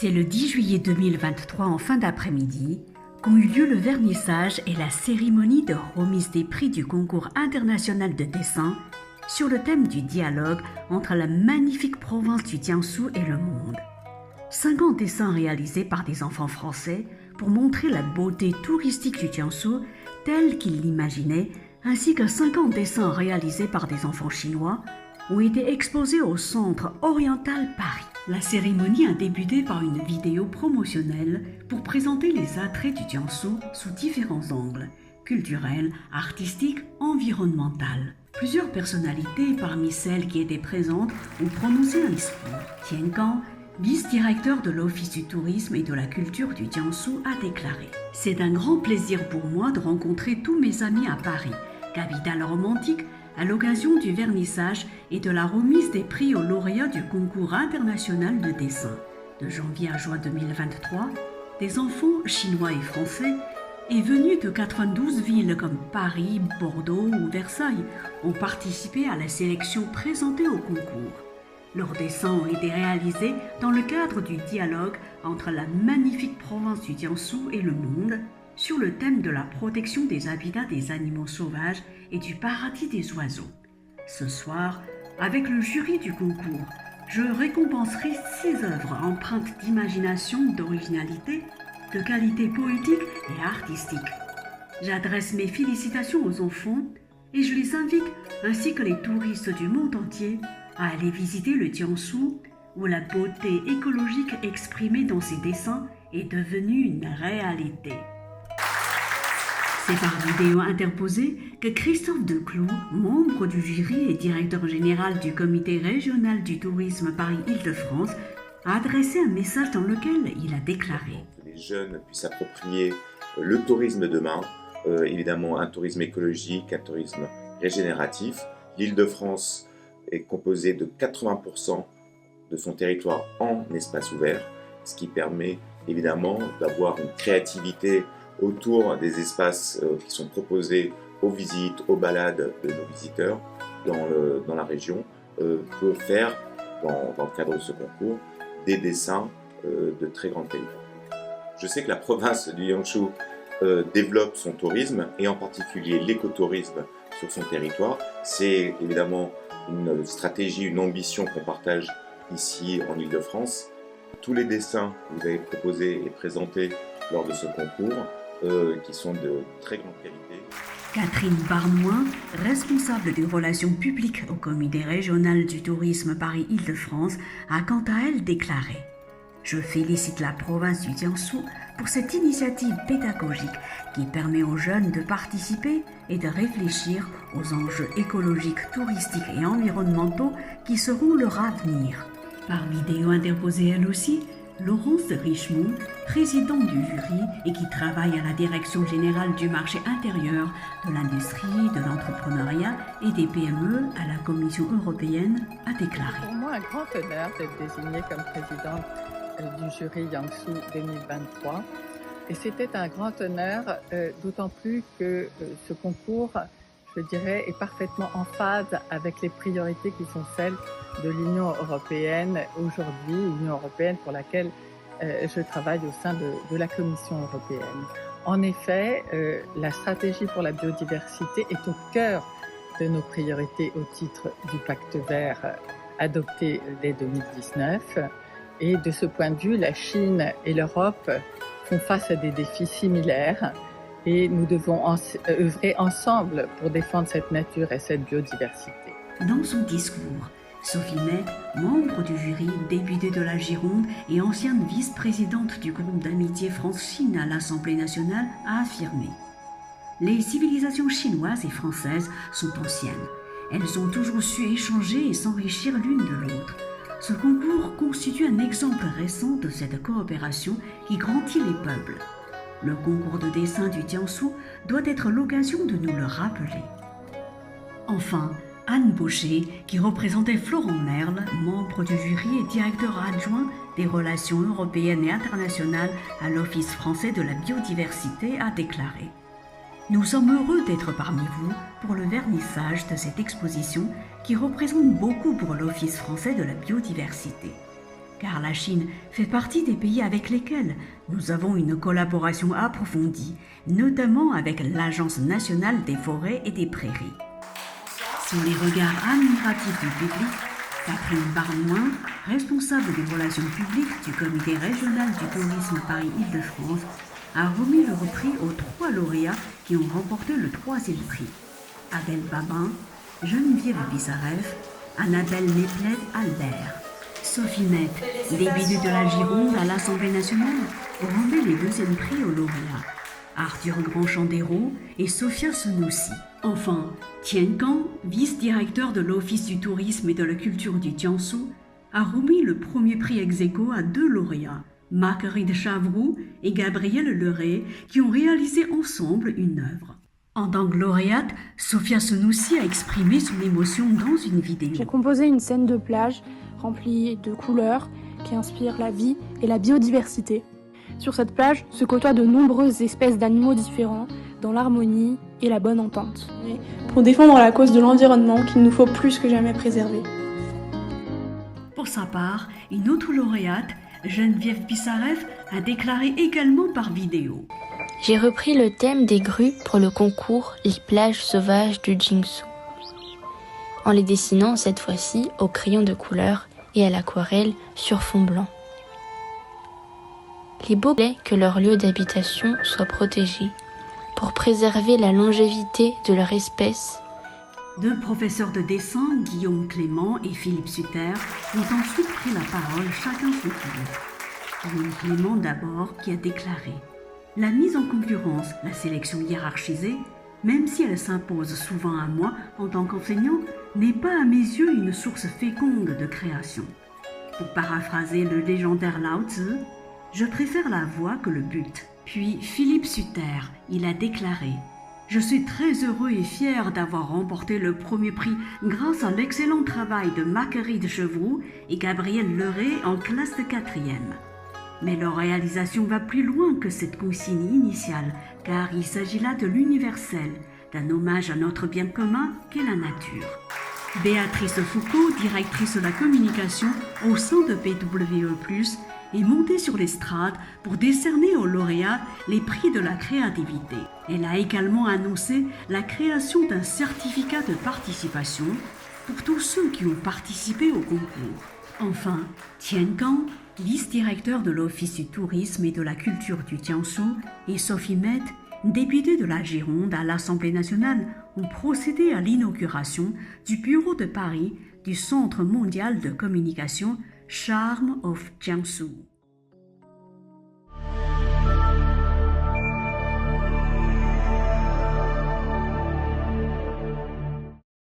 C'est le 10 juillet 2023 en fin d'après-midi qu'ont eu lieu le vernissage et la cérémonie de remise des prix du concours international de dessin sur le thème du dialogue entre la magnifique province du Jiangsu et le monde. 50 dessins réalisés par des enfants français pour montrer la beauté touristique du Jiangsu telle qu'ils l'imaginaient, ainsi que 50 dessins réalisés par des enfants chinois ont été exposés au Centre Oriental Paris. La cérémonie a débuté par une vidéo promotionnelle pour présenter les attraits du Jiangsu sous différents angles, culturels, artistiques, environnementaux. Plusieurs personnalités parmi celles qui étaient présentes ont prononcé un discours. Tian Gang, vice-directeur de l'Office du tourisme et de la culture du Jiangsu, a déclaré « C'est un grand plaisir pour moi de rencontrer tous mes amis à Paris, capitale romantique, à l'occasion du vernissage et de la remise des prix aux lauréats du concours international de dessin. De janvier à juin 2023, des enfants chinois et français et venus de 92 villes comme Paris, Bordeaux ou Versailles ont participé à la sélection présentée au concours. Leurs dessins ont été réalisés dans le cadre du dialogue entre la magnifique province du Jiangsu et le monde, sur le thème de la protection des habitats des animaux sauvages et du paradis des oiseaux. Ce soir, avec le jury du concours, je récompenserai 6 œuvres empreintes d'imagination, d'originalité, de qualité poétique et artistique. J'adresse mes félicitations aux enfants et je les invite, ainsi que les touristes du monde entier, à aller visiter le Jiangsu, où la beauté écologique exprimée dans ces dessins est devenue une réalité. C'est par vidéo interposée que Christophe Decloux, membre du jury et directeur général du comité régional du tourisme Paris-Île-de-France, a adressé un message dans lequel il a déclaré « Que les jeunes puissent s'approprier le tourisme demain, évidemment un tourisme écologique, un tourisme régénératif. L'Île-de-France est composée de 80% de son territoire en espace ouvert, ce qui permet évidemment d'avoir une créativité autour des espaces qui sont proposés aux visites, aux balades de nos visiteurs dans la région, pour faire, dans le cadre de ce concours, des dessins de très grande qualité. Je sais que la province du Jiangsu développe son tourisme, et en particulier l'écotourisme sur son territoire. C'est évidemment une stratégie, une ambition qu'on partage ici en Île-de-France. Tous les dessins que vous avez proposés et présentés lors de ce concours, qui sont de très grande qualité. Catherine Barnoin, responsable des relations publiques au comité régional du tourisme Paris-Île-de-France, a quant à elle déclaré « Je félicite la province du Jiangsu pour cette initiative pédagogique qui permet aux jeunes de participer et de réfléchir aux enjeux écologiques, touristiques et environnementaux qui seront leur avenir. » Par vidéo interposée elle aussi, Laurence de Richemont, présidente du jury et qui travaille à la Direction générale du marché intérieur, de l'industrie, de l'entrepreneuriat et des PME à la Commission européenne, a déclaré « Pour moi, un grand honneur d'être désignée comme présidente du jury Jiangsu 2023. Et c'était un grand honneur, d'autant plus que ce concours, je dirais, est parfaitement en phase avec les priorités qui sont celles de l'Union européenne aujourd'hui, l'Union européenne pour laquelle je travaille au sein de la Commission européenne. En effet, la stratégie pour la biodiversité est au cœur de nos priorités au titre du Pacte vert adopté dès 2019. Et de ce point de vue, la Chine et l'Europe font face à des défis similaires. Et nous devons œuvrer ensemble pour défendre cette nature et cette biodiversité. Dans son discours, Sophie Maître, membre du jury, députée de la Gironde et ancienne vice-présidente du groupe d'amitié France-Chine à l'Assemblée nationale, a affirmé « Les civilisations chinoises et françaises sont anciennes. Elles ont toujours su échanger et s'enrichir l'une de l'autre. Ce concours constitue un exemple récent de cette coopération qui grandit les peuples. Le concours de dessin du Jiangsu doit être l'occasion de nous le rappeler. » Enfin, Anne Baucher, qui représentait Florent Merle, membre du jury et directeur adjoint des relations européennes et internationales à l'Office français de la biodiversité, a déclaré « Nous sommes heureux d'être parmi vous pour le vernissage de cette exposition qui représente beaucoup pour l'Office français de la biodiversité. car la Chine fait partie des pays avec lesquels nous avons une collaboration approfondie, notamment avec l'Agence nationale des forêts et des prairies. Sous les regards admiratifs du public, Catherine Barnoin, responsable des relations publiques du Comité régional du tourisme Paris-Île-de-France, a remis le prix aux 3 lauréats qui ont remporté le 3e prix. Adèle Babin, Geneviève Bissareff, Annabelle Méplet-Albert. Sophie Met, députée de la Gironde à l'Assemblée nationale, remet les 2e prix aux lauréats. Arthur Grandchandéro et Sophia Senoussi. Enfin, Tien Kang, vice-directeur de l'Office du tourisme et de la culture du Jiangsu, a remis le 1er prix ex aequo à 2 lauréats, Marguerite Chavroux et Gabrielle Leray, qui ont réalisé ensemble une œuvre. En tant que lauréate, Sophia Senoussi a exprimé son émotion dans une vidéo. J'ai composé une scène de plage remplie de couleurs qui inspirent la vie et la biodiversité. Sur cette plage se côtoient de nombreuses espèces d'animaux différents dans l'harmonie et la bonne entente. Pour défendre la cause de l'environnement qu'il nous faut plus que jamais préserver. Pour sa part, une autre lauréate, Geneviève Bissareff, a déclaré également par vidéo. J'ai repris le thème des grues pour le concours Les plages sauvages du Jiangsu, en les dessinant cette fois-ci au crayon de couleur et à l'aquarelle sur fond blanc. Les beaux voulaient que leur lieu d'habitation soit protégé pour préserver la longévité de leur espèce. 2 professeurs de dessin, Guillaume Clément et Philippe Sutter, ont ensuite pris la parole chacun son tour. Guillaume Clément d'abord qui a déclaré « La mise en concurrence, la sélection hiérarchisée, même si elle s'impose souvent à moi en tant qu'enseignant, n'est pas à mes yeux une source féconde de création. Pour paraphraser le légendaire Lao Tzu, je préfère la voie que le but. » Puis Philippe Sutter, il a déclaré « Je suis très heureux et fier d'avoir remporté le 1er prix grâce à l'excellent travail de Marguerite Chavroux et Gabrielle Leray en classe de 4e. Mais leur réalisation va plus loin que cette consigne initiale, car il s'agit là de l'universel, d'un hommage à notre bien commun qu'est la nature. » Béatrice Foucault, directrice de la communication au sein de PWE+, est montée sur l'estrade pour décerner aux lauréats les prix de la créativité. Elle a également annoncé la création d'un certificat de participation pour tous ceux qui ont participé au concours. Enfin, Tien Kang, vice-directeur de l'Office du tourisme et de la culture du Jiangsu, et Sophie Met, députée de la Gironde à l'Assemblée nationale, ont procédé à l'inauguration du bureau de Paris du Centre mondial de communication Charm of Jiangsu.